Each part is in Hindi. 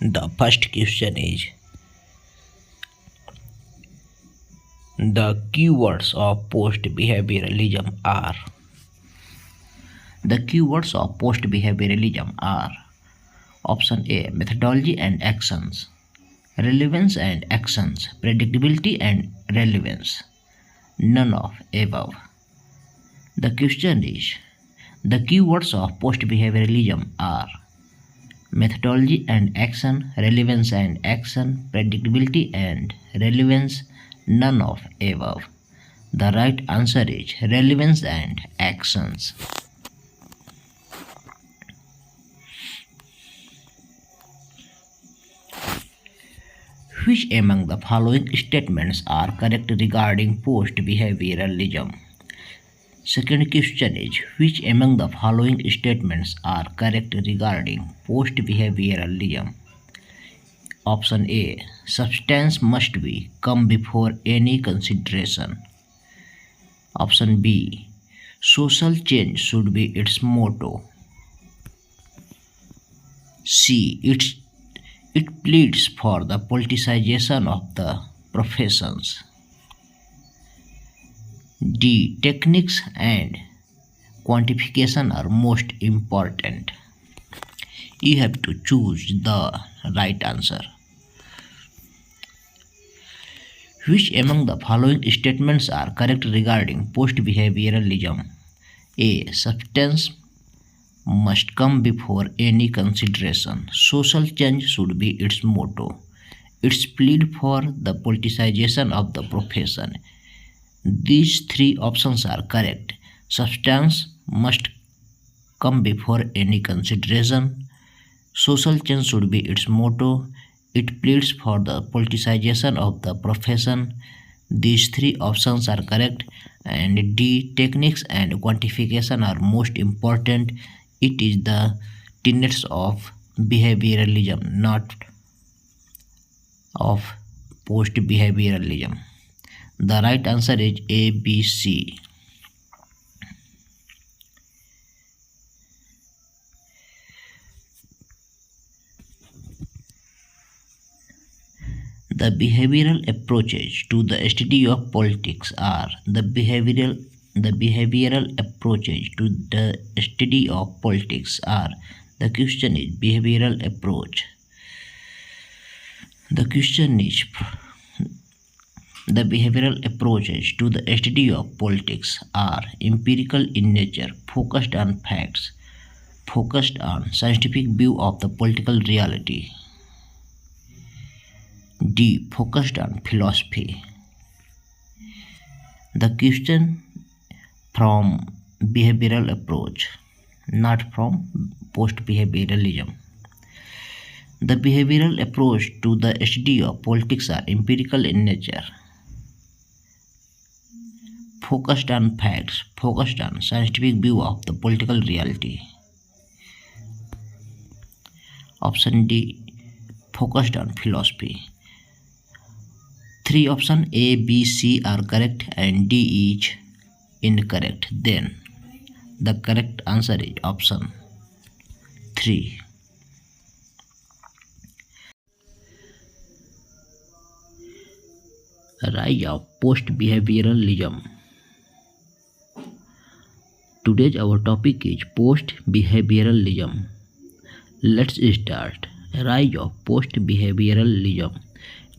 The first question is the keywords of post-behavioralism are. The keywords of post-behavioralism are option A, methodology and actions, relevance and actions, predictability and relevance, none of above. The question is the keywords of post-behavioralism are methodology and action, relevance and action, predictability and relevance, none of above. The right answer is relevance and actions. Which among the following statements are correct regarding post-behavioralism? Second question is which among the following statements are correct regarding post-behavioralism? Option A, substance must be come before any consideration. Option B, social change should be its motto. C, it pleads for the politicization of the professions. D, techniques and quantification are most important. You have to choose the right answer. Which among the following statements are correct regarding post-behavioralism? A, substance must come before any consideration. Social change should be its motto. Its plead for the politicization of the profession. These three options are correct. Substance must come before any consideration. Social change should be its motto. It pleads for the politicization of the profession. These three options are correct. And D, techniques and quantification are most important. It is the tenets of behavioralism, not of post-behavioralism. The right answer is A, B, C. The behavioral approaches to the study of politics are the behavioral approaches to the study of politics are. The question is behavioral approach. The question is the behavioral approaches to the study of politics are empirical in nature, focused on facts, focused on scientific view of the political reality. D, focused on philosophy. The question from behavioral approach, not from post-behavioralism. The behavioral approach to the study of politics are empirical in nature, focused on facts, focused on scientific view of the political reality. Option D, focused on philosophy. Three options A, B, C are correct and D is incorrect. Then the correct answer is option 3. Rise of post-behavioralism. Today's our topic is post-behavioralism. Let's start. Rise of post-behavioralism.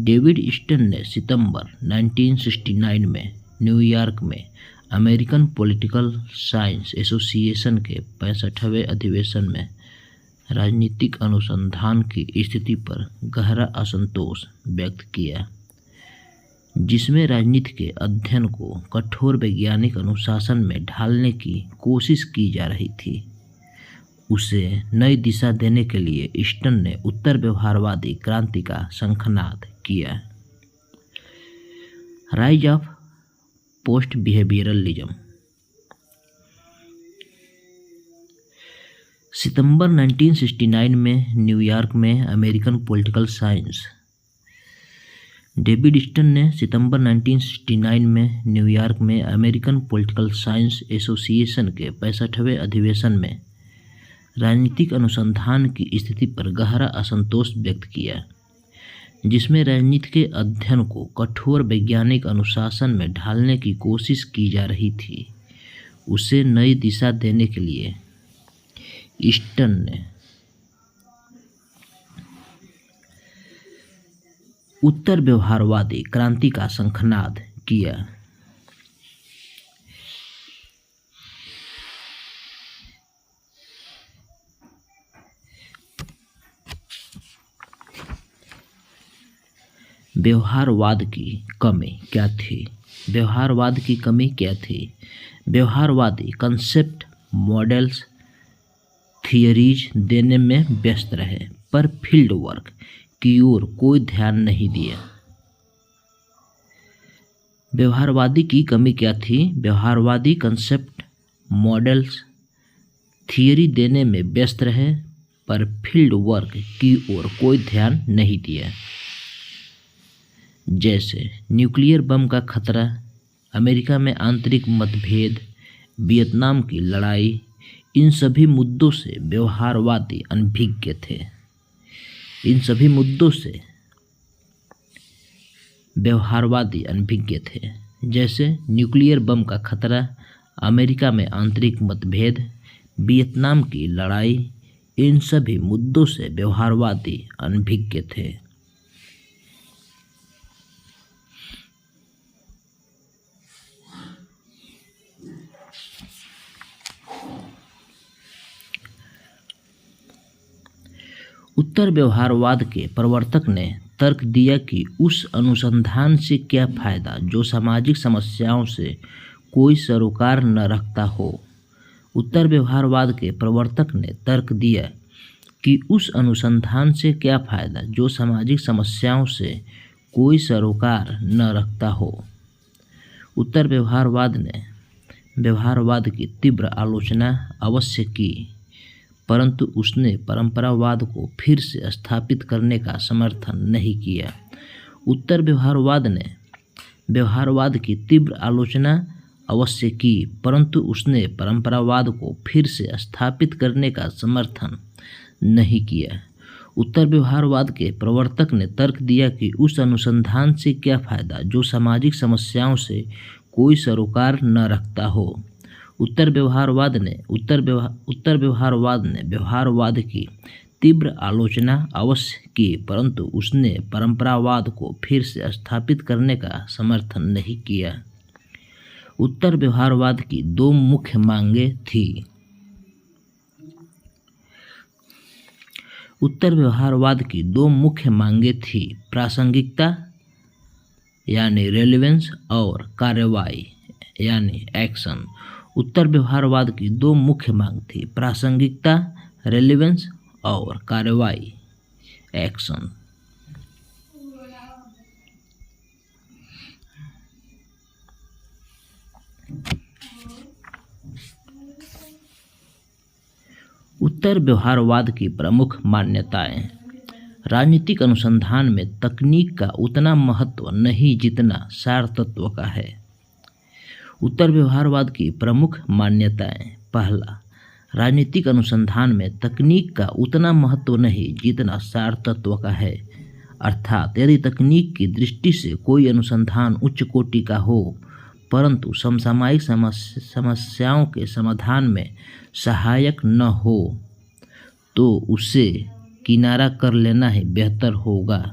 David Easton ने सितंबर 1969 में न्यूयॉर्क में अमेरिकन पॉलिटिकल साइंस एसोसिएशन के 65वें अधिवेशन में राजनीतिक अनुसंधान की स्थिति पर गहरा असंतोष व्यक्त किया, जिसमें राजनीति के अध्ययन को कठोर वैज्ञानिक अनुशासन में ढालने की कोशिश की जा रही थी। उसे नई दिशा देने के लिए स्टन ने उत्तर व्यवहारवादी क्रांति का शंखनाद किया। Rise of post behaviouralism. सितंबर 1969 में न्यूयॉर्क में American political science. David Easton ने सितंबर 1969 में न्यूयॉर्क में अमेरिकन पॉलिटिकल साइंस एसोसिएशन के 65वें अधिवेशन में राजनीतिक अनुसंधान की स्थिति पर गहरा असंतोष व्यक्त किया, जिसमें राजनीति के अध्ययन को कठोर वैज्ञानिक अनुशासन में ढालने की कोशिश की जा रही थी। उसे नई दिशा देने के लिए ईस्टन ने उत्तर व्यवहारवादी क्रांति का शंखनाद किया। व्यवहारवाद की कमी क्या थी? व्यवहारवाद की कमी क्या थी? व्यवहारवादी कंसेप्ट, मॉडल्स, थियरीज देने में व्यस्त रहे, पर फील्ड वर्क की ओर कोई ध्यान नहीं दिया। व्यवहारवादी की कमी क्या थी? व्यवहारवादी कंसेप्ट, मॉडल्स, थियरी देने में व्यस्त रहे, पर फील्ड वर्क की ओर कोई ध्यान नहीं दिया। जैसे न्यूक्लियर बम का खतरा, अमेरिका में आंतरिक मतभेद, वियतनाम की लड़ाई, इन सभी मुद्दों से व्यवहारवादी अनभिज्ञ थे। इन सभी मुद्दों से व्यवहारवादी अनभिज्ञ थे। जैसे न्यूक्लियर बम का खतरा, अमेरिका में आंतरिक मतभेद, वियतनाम की लड़ाई, इन सभी मुद्दों से व्यवहारवादी अनभिज्ञ थे। उत्तर व्यवहारवाद के प्रवर्तक ने तर्क दिया कि उस अनुसंधान से क्या फायदा जो सामाजिक समस्याओं से कोई सरोकार न रखता हो। उत्तर व्यवहारवाद के प्रवर्तक ने तर्क दिया कि उस अनुसंधान से क्या फायदा जो सामाजिक समस्याओं से कोई सरोकार न रखता हो। उत्तर व्यवहारवाद ने व्यवहारवाद की तीव्र आलोचना अवश्य की, परंतु उसने परंपरावाद को फिर से स्थापित करने का समर्थन नहीं किया। उत्तर व्यवहारवाद ने व्यवहारवाद की तीव्र आलोचना अवश्य की, परंतु उसने परंपरावाद को फिर से स्थापित करने का समर्थन नहीं किया। उत्तर व्यवहारवाद के प्रवर्तक ने तर्क दिया कि उस अनुसंधान से क्या फायदा जो सामाजिक समस्याओं से कोई सरोकार न रखता हो। उत्तर व्यवहारवाद ने व्यवहारवाद की तीव्र आलोचना अवश्य की, परंतु उसने परंपरावाद को फिर से स्थापित करने का समर्थन नहीं किया। उत्तर व्यवहारवाद की दो मुख्य मांगें थी। उत्तर व्यवहारवाद की दो मुख्य मांगें थी, प्रासंगिकता यानी रेलेवेंस और कार्रवाई यानी एक्शन। उत्तर व्यवहारवाद की दो मुख्य मांग थी, प्रासंगिकता, रेलेवेंस और कार्रवाई, एक्शन। उत्तर व्यवहारवाद की प्रमुख मान्यताएं। राजनीतिक अनुसंधान में तकनीक का उतना महत्व नहीं जितना सार तत्व का है। उत्तर व्यवहारवाद की प्रमुख मान्यताएं। पहला, राजनीतिक अनुसंधान में तकनीक का उतना महत्व नहीं जितना सार तत्व का है, अर्थात यदि तकनीक की दृष्टि से कोई अनुसंधान उच्च कोटि का हो परंतु समसामयिक समस्याओं के समाधान में सहायक न हो तो उसे किनारा कर लेना ही बेहतर होगा।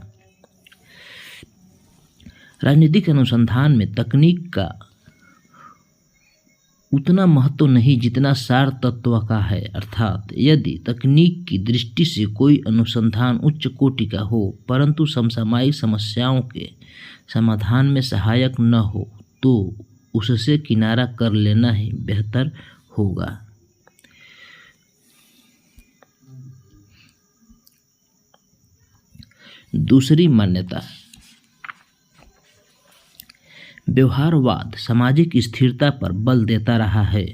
राजनीतिक अनुसंधान में तकनीक का उतना महत्व नहीं जितना सार तत्व का है, अर्थात यदि तकनीक की दृष्टि से कोई अनुसंधान उच्च कोटि का हो परंतु समसामयिक समस्याओं के समाधान में सहायक न हो तो उससे किनारा कर लेना ही बेहतर होगा। दूसरी मान्यता, व्यवहारवाद सामाजिक स्थिरता पर बल देता रहा है।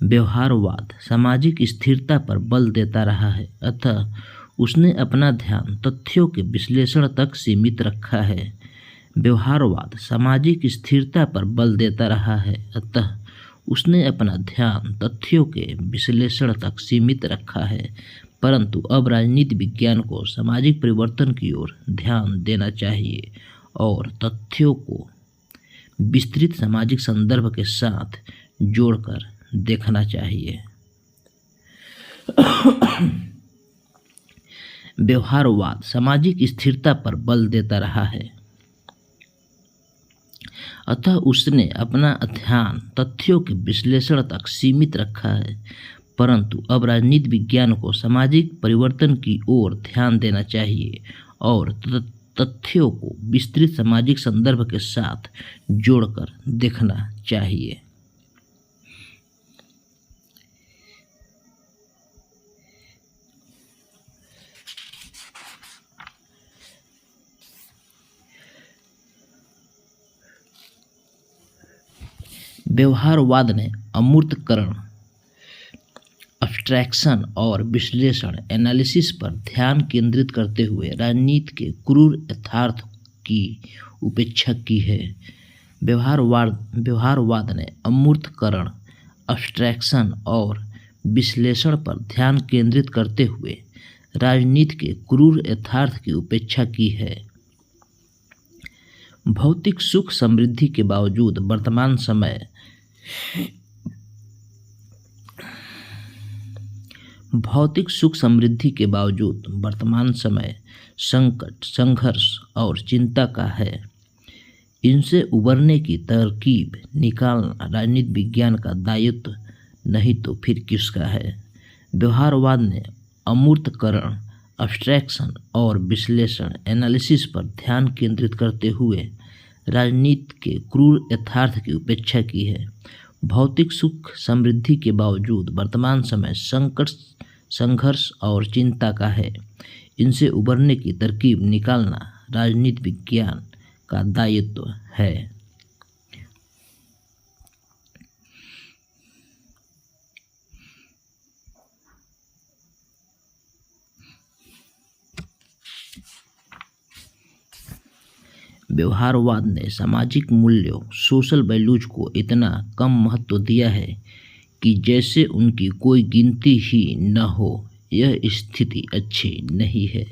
व्यवहारवाद सामाजिक स्थिरता पर बल देता रहा है, अतः उसने अपना ध्यान तथ्यों के विश्लेषण तक सीमित रखा है। व्यवहारवाद सामाजिक स्थिरता पर बल देता रहा है, अतः उसने अपना ध्यान तथ्यों के विश्लेषण तक सीमित रखा है, परंतु अब राजनीति विज्ञान को सामाजिक परिवर्तन की ओर ध्यान देना चाहिए और तथ्यों को विस्तृत सामाजिक संदर्भ के साथ जोड़कर देखना चाहिए। व्यवहारवाद सामाजिक स्थिरता पर बल देता रहा है, अतः उसने अपना ध्यान तथ्यों के विश्लेषण तक सीमित रखा है, परंतु अब राजनीति विज्ञान को सामाजिक परिवर्तन की ओर ध्यान देना चाहिए और तथ्यों को विस्तृत सामाजिक संदर्भ के साथ जोड़कर देखना चाहिए। व्यवहारवाद ने अमूर्तकरण, अब्स्ट्रैक्शन और विश्लेषण एनालिसिस पर ध्यान केंद्रित करते हुए राजनीति के क्रूर यथार्थ की उपेक्षा की है। व्यवहारवाद ने अमूर्तकरण, अब्स्ट्रैक्शन और विश्लेषण पर ध्यान केंद्रित करते हुए राजनीति के क्रूर यथार्थ की उपेक्षा की है। भौतिक सुख समृद्धि के बावजूद वर्तमान समय संकट, संघर्ष और चिंता का है। इनसे उबरने की तरकीब निकालना राजनीति विज्ञान का दायित्व नहीं तो फिर किसका है। व्यवहारवाद ने अमूर्तकरण, अब्स्ट्रैक्शन और विश्लेषण एनालिसिस पर ध्यान केंद्रित करते हुए राजनीति के क्रूर यथार्थ की उपेक्षा की है। भौतिक सुख समृद्धि के बावजूद वर्तमान समय संकट, संघर्ष और चिंता का है। इनसे उबरने की तरकीब निकालना राजनीति विज्ञान का दायित्व है। व्यवहारवाद ने सामाजिक मूल्यों, सोशल वैल्यूज को इतना कम महत्व दिया है कि जैसे उनकी कोई गिनती ही न हो। यह स्थिति अच्छी नहीं है।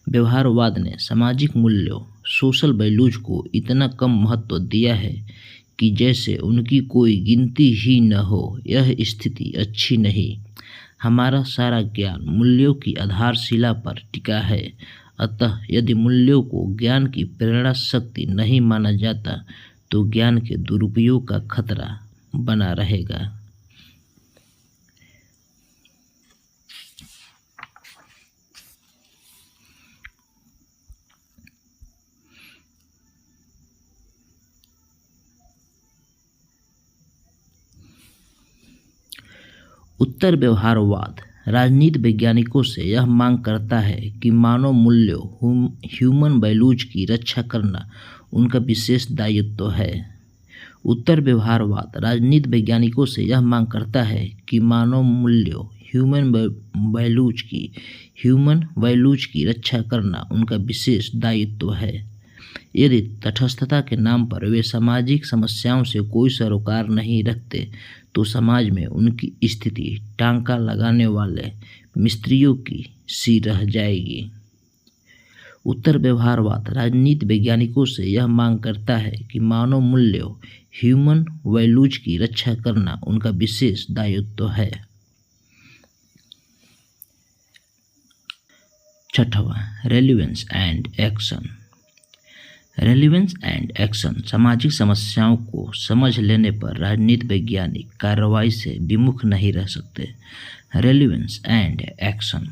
व्यवहारवाद ने सामाजिक मूल्यों, सोशल वैल्यूज को इतना कम महत्व दिया है कि जैसे उनकी कोई गिनती ही न हो। यह स्थिति अच्छी नहीं। हमारा सारा ज्ञान मूल्यों की आधारशिला पर टिका है, अतः यदि मूल्यों को ज्ञान की प्रेरणा शक्ति नहीं माना जाता तो ज्ञान के दुरुपयोग का खतरा बना रहेगा। उत्तर व्यवहारवाद राजनीति वैज्ञानिकों से यह मांग करता है कि मानव मूल्यों, ह्यूमन वैल्यूज की रक्षा करना उनका विशेष दायित्व है। उत्तर व्यवहारवाद राजनीति वैज्ञानिकों से यह मांग करता है कि मानव मूल्यों, ह्यूमन वैल्यूज की रक्षा करना उनका विशेष दायित्व है। यदि तटस्थता के नाम पर वे सामाजिक समस्याओं से कोई सरोकार नहीं रखते तो समाज में उनकी स्थिति टांका लगाने वाले मिस्त्रियों की सी रह जाएगी। उत्तर व्यवहारवाद राजनीति वैज्ञानिकों से यह मांग करता है कि मानव मूल्यों, ह्यूमन वैल्यूज की रक्षा करना उनका विशेष दायित्व है। छठवां, relevance and action. Relevance and action सामाजिक समस्याओं को समझ लेने पर राजनीति वैज्ञानिक कार्रवाई से विमुख नहीं रह सकते। रेलेवेंस एंड एक्शन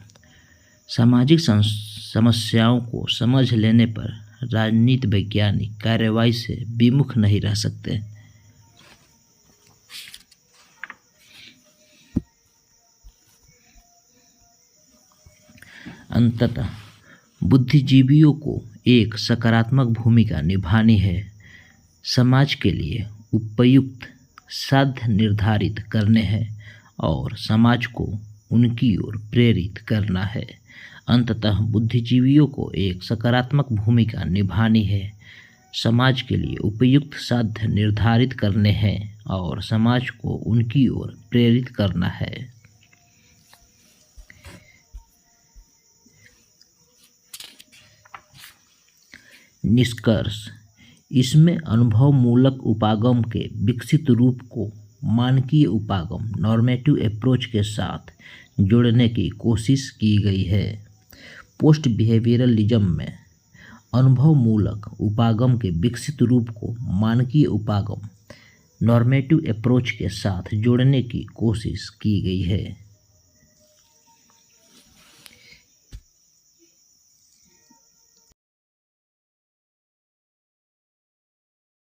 सामाजिक समस्याओं को समझ लेने पर राजनीति वैज्ञानिक कार्रवाई से विमुख नहीं रह सकते। अंततः बुद्धिजीवियों को एक सकारात्मक भूमिका निभानी है। समाज के लिए उपयुक्त साध्य निर्धारित करने हैं और समाज को उनकी ओर प्रेरित करना है। अंततः बुद्धिजीवियों को एक सकारात्मक भूमिका निभानी है। समाज के लिए उपयुक्त साध्य निर्धारित करने हैं और समाज को उनकी ओर प्रेरित करना है। निष्कर्ष, इसमें अनुभवमूलक उपागम के विकसित रूप को मानकीय उपागम नॉर्मेटिव अप्रोच के साथ जोड़ने की कोशिश की गई है। पोस्ट बिहेवियरलिज्म में अनुभवमूलक उपागम के विकसित रूप को मानकीय उपागम नॉर्मेटिव अप्रोच के साथ जोड़ने की कोशिश की गई है।